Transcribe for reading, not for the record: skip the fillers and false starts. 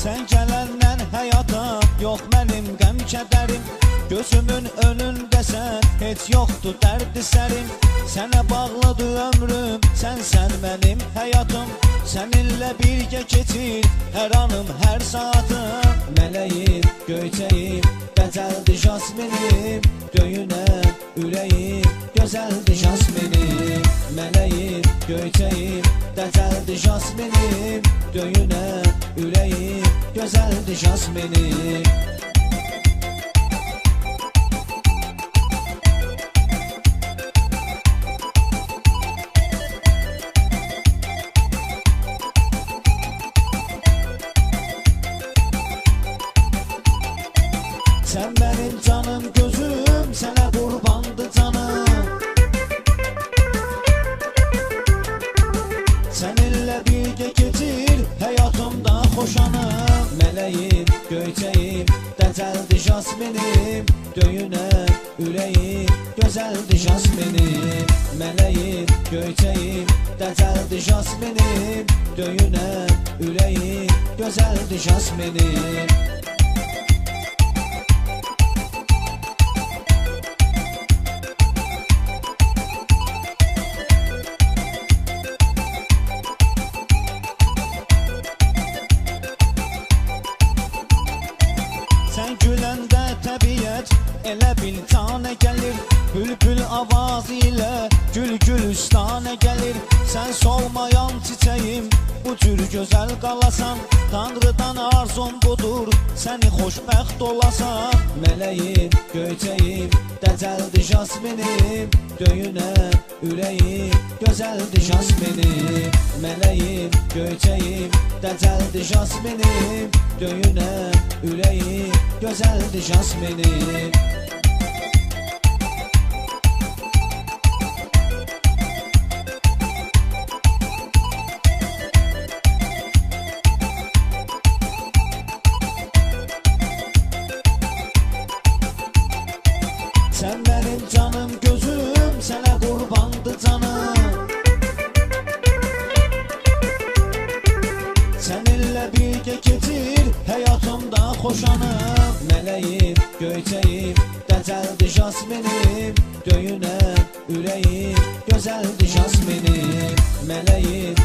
Sen gələndən həyata yox mənim qəm kədərim. Gözümün önündəsən, heç yoxdur dərdi sərim. Sənə bağlıdır ömrüm, sənsən mənim həyatım. Səninlə birgə keçir hər anım, hər saatım. Mələyim, göyçəyim, dəcəldir jasminim. Döyünən ürəyim, gözəldir jasminim. Mələyim, göyçəyim, dəcəldir jasminim. Döyünən ürəyim, gözəldir jasminim. Sən mənim canım gözüm, sənə qurbandı canım. Səninlə birgə keçir həyatımda xoş anım. Mələyim, göyçəyim, dəcəldir jasminim. Döyünən ürəyim, gözəldir jasminim. Mələyim, göyçəyim, dəcəldir jasminim. Döyünən ürəyim, gözəldir jasminim. Sən güləndə təbiət elə bil canə gəlir. Bülbül avazı ilə gül üstənə gəlir. Sən solmayan çiçəyim, bu cür gözəl qalasan. Tanrıdan arzum budur, səni xoşbəxt olasan. Mələyim, göyçəyim, dəcəldir jasminim. Döyünən ürəyim, gözəldir jasminim. Mələyim, göyçəyim, dəcəldir jasminim. Döyünən ürəyim, gözəldir jasminim. Sən mənim canım gözüm, sənə qurbandı canım. Səninlə birgə keçir həyatımda xoş anım. Mələyim, göyçəyim, dəcəldir jasminim. Döyünən ürəyim, gözəldir jasminim. Mələyim,